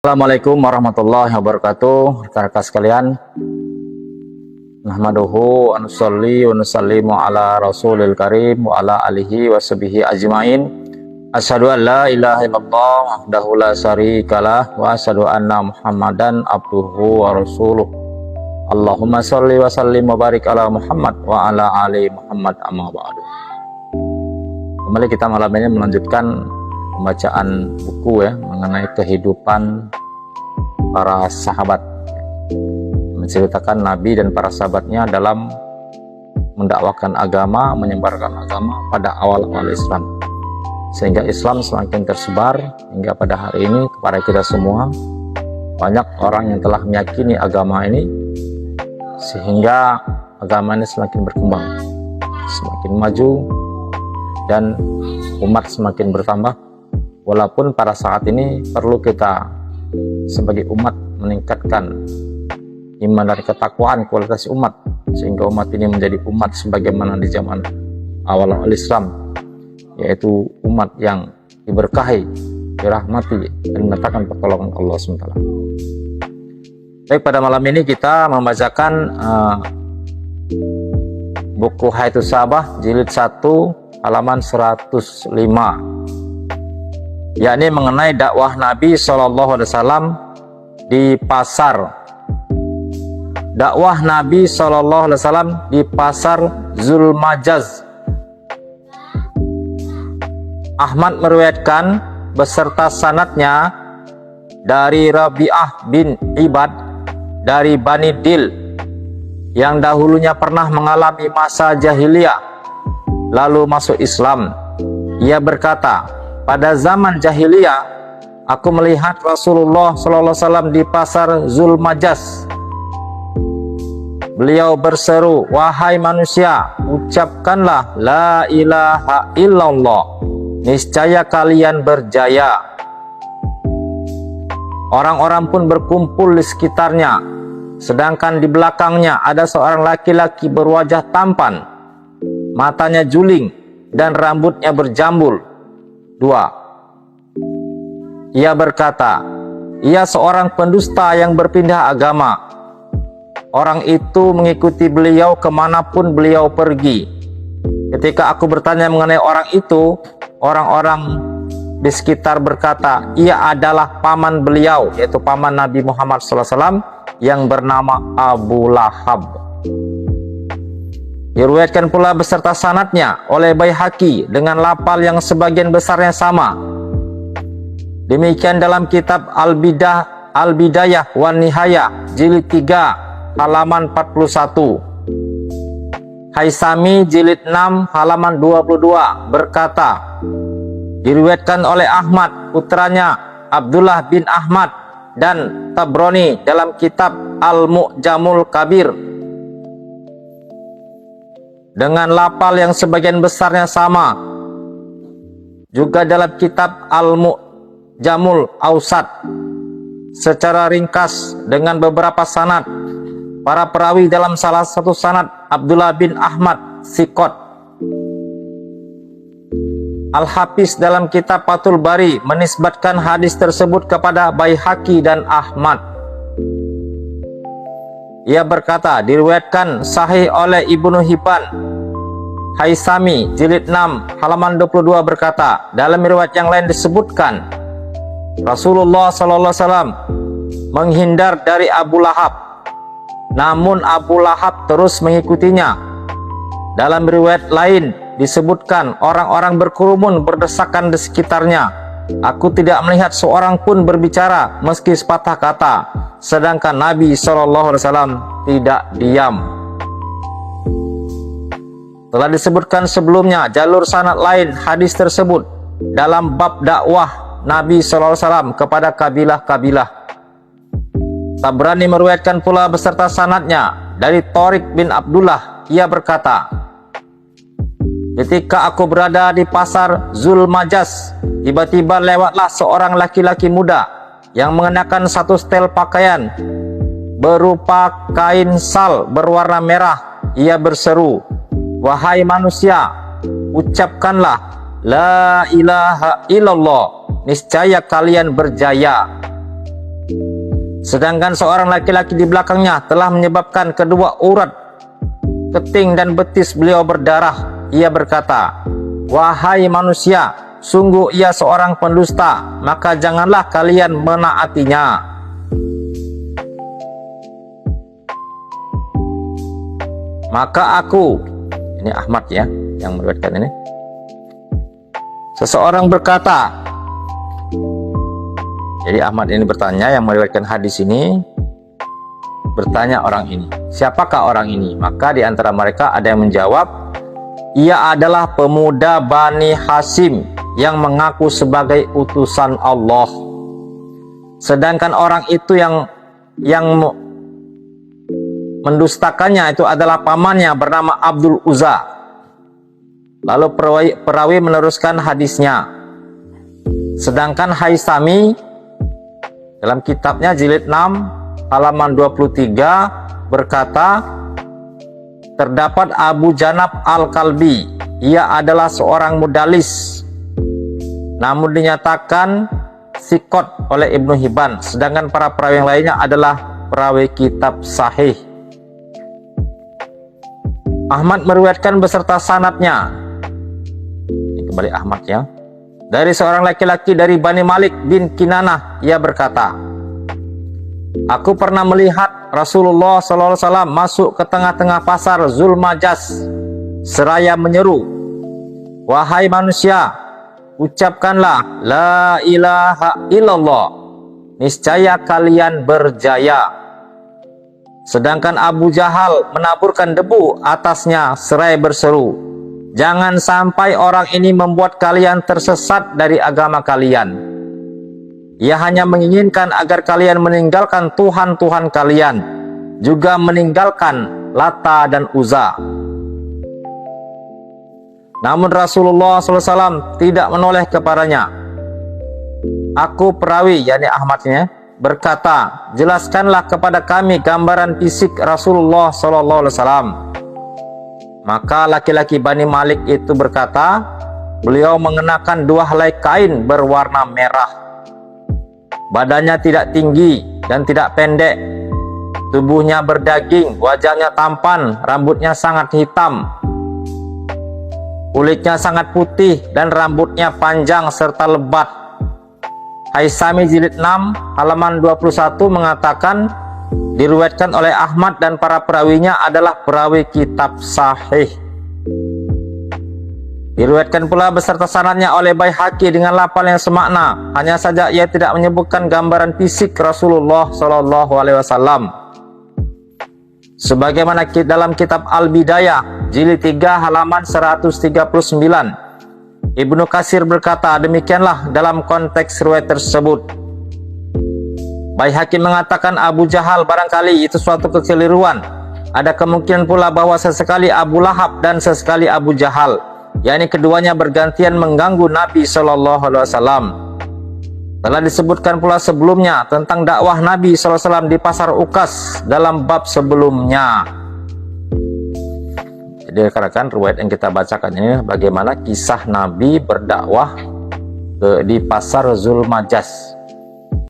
Assalamualaikum warahmatullahi wabarakatuh. Rekan-rekan sekalian, nahmaduhu wa nusalli wa nusallimu ala rasulil karim wa ala alihi wa sahbihi ajmain. Asyhadu an la ilaha illallah wahdahu la syarikalah wa asyhadu anna Muhammadan abduhu wa rasuluh. Allahumma shalli wa sallim wa barik ala Muhammad wa ala ali Muhammad, amma ba'du. Kembali kita malam ini melanjutkan pembacaan buku mengenai kehidupan para sahabat, menceritakan Nabi dan para sahabatnya dalam mendakwakan agama, menyebarkan agama pada awal-awal Islam, sehingga Islam semakin tersebar hingga pada hari ini kepada kita semua. Banyak orang yang telah meyakini agama ini, sehingga agama ini semakin berkembang, semakin maju, dan umat semakin bertambah. Walaupun pada saat ini perlu kita sebagai umat meningkatkan iman dan ketakwaan, kualitas umat, sehingga umat ini menjadi umat sebagaimana di zaman awal Islam, yaitu umat yang diberkahi, dirahmati, dan mendatangkan pertolongan Allah SWT. Baik, pada malam ini kita membacakan buku Hayatus Sahabah jilid 1 halaman 105, yakni mengenai dakwah Nabi SAW di pasar. Dakwah Nabi SAW di pasar Zulmajaz. Ahmad meriwayatkan beserta sanadnya dari Rabi'ah bin Ibad dari Bani Dil, yang dahulunya pernah mengalami masa jahiliyah lalu masuk Islam. Ia berkata, pada zaman jahiliyah, aku melihat Rasulullah SAW di pasar Zulmajaz. Beliau berseru, wahai manusia, ucapkanlah la ilaha illallah, niscaya kalian berjaya. Orang-orang pun berkumpul di sekitarnya, sedangkan di belakangnya ada seorang laki-laki berwajah tampan, matanya juling, dan rambutnya berjambul. 2. Ia berkata, ia seorang pendusta yang berpindah agama. Orang itu mengikuti beliau kemanapun beliau pergi. Ketika aku bertanya mengenai orang itu, orang-orang di sekitar berkata, ia adalah paman beliau, yaitu paman Nabi Muhammad SAW yang bernama Abu Lahab. Diriwayatkan pula beserta sanadnya oleh Baihaqi dengan lafal yang sebagian besarnya sama. Demikian dalam kitab Al-Bidayah wan Nihayah jilid 3 halaman 41. Haisami jilid 6 halaman 22 berkata, diriwayatkan oleh Ahmad putranya Abdullah bin Ahmad dan Tabrani dalam kitab Al-Mu'jamul Kabir dengan lafal yang sebagian besarnya sama, juga dalam kitab Al-Mu'jamul Ausat secara ringkas dengan beberapa sanad. Para perawi dalam salah satu sanad Abdullah bin Ahmad Sikot. Al-Hafiz dalam kitab Fathul Bari menisbatkan hadis tersebut kepada Baihaqi dan Ahmad. Ia berkata, diriwayatkan sahih oleh Ibnu Hibban. Haisami jilid 6 halaman 22 berkata, dalam riwayat yang lain disebutkan, Rasulullah SAW menghindar dari Abu Lahab, namun Abu Lahab terus mengikutinya. Dalam riwayat lain disebutkan, orang-orang berkerumun berdesakan di sekitarnya. Aku tidak melihat seorang pun berbicara meski sepatah kata, sedangkan Nabi SAW tidak diam. Telah disebutkan sebelumnya jalur sanad lain hadis tersebut dalam bab dakwah Nabi SAW kepada kabilah-kabilah. Tabrani meriwayatkan pula beserta sanadnya dari Thariq bin Abdullah. Ia berkata, ketika aku berada di pasar Zulmajaz, tiba-tiba lewatlah seorang laki-laki muda yang mengenakan satu setel pakaian berupa kain sal berwarna merah. Ia berseru, wahai manusia, ucapkanlah la ilaha illallah, niscaya kalian berjaya. Sedangkan seorang laki-laki di belakangnya telah menyebabkan kedua urat keting dan betis beliau berdarah. Ia berkata, "Wahai manusia, sungguh ia seorang pendusta, maka janganlah kalian menaatinya." Maka aku, ini Ahmad ya yang meriwayatkan ini, seseorang berkata, jadi Ahmad ini bertanya, yang meriwayatkan hadis ini bertanya orang ini, siapakah orang ini? Maka di antara mereka ada yang menjawab, ia adalah pemuda Bani Hasyim yang mengaku sebagai utusan Allah. Sedangkan orang itu yang mendustakannya itu adalah pamannya bernama Abdul Uzza. Lalu perawi meneruskan hadisnya. Sedangkan Haisami dalam kitabnya jilid 6 halaman 23 berkata, terdapat Abu Janab Al-Kalbi, ia adalah seorang mudalis, namun dinyatakan sikot oleh Ibnu Hibban. Sedangkan para perawi yang lainnya adalah perawi kitab sahih. Ahmad meriwayatkan beserta sanadnya. Ini kembali Ahmad ya. Dari seorang laki-laki dari Bani Malik bin Kinanah, ia berkata, aku pernah melihat Rasulullah SAW masuk ke tengah-tengah pasar Zulmajas seraya menyeru, wahai manusia, ucapkanlah la ilaha illallah, niscaya kalian berjaya. Sedangkan Abu Jahal menaburkan debu atasnya seraya berseru, jangan sampai orang ini membuat kalian tersesat dari agama kalian. Ia hanya menginginkan agar kalian meninggalkan Tuhan-Tuhan kalian, juga meninggalkan Lata dan Uzza. Namun Rasulullah SAW tidak menoleh kepadanya. Aku perawi, yakni Ahmadnya, berkata, jelaskanlah kepada kami gambaran fisik Rasulullah SAW. Maka laki-laki Bani Malik itu berkata, beliau mengenakan 2 helai kain berwarna merah. Badannya tidak tinggi dan tidak pendek, tubuhnya berdaging, wajahnya tampan, rambutnya sangat hitam, kulitnya sangat putih dan rambutnya panjang serta lebat. Haisami jilid 6 halaman 21 mengatakan, diriwayatkan oleh Ahmad dan para perawinya adalah perawi kitab sahih. Diriwayatkan pula beserta sanadnya oleh Baihaqi dengan lafal yang semakna, hanya saja ia tidak menyebutkan gambaran fisik Rasulullah SAW. Sebagaimana dalam kitab Al-Bidayah jilid 3 halaman 139, Ibnu Katsir berkata demikianlah dalam konteks riwayat tersebut. Baihaqi mengatakan Abu Jahal barangkali itu suatu kekeliruan. Ada kemungkinan pula bahwa sesekali Abu Lahab dan sesekali Abu Jahal, yakni keduanya bergantian mengganggu Nabi SAW. Telah disebutkan pula sebelumnya tentang dakwah Nabi SAW di pasar Ukas dalam bab sebelumnya. Jadi rekan-rekan, riwayat yang kita bacakan ini bagaimana kisah Nabi berdakwah di pasar Zulmajas.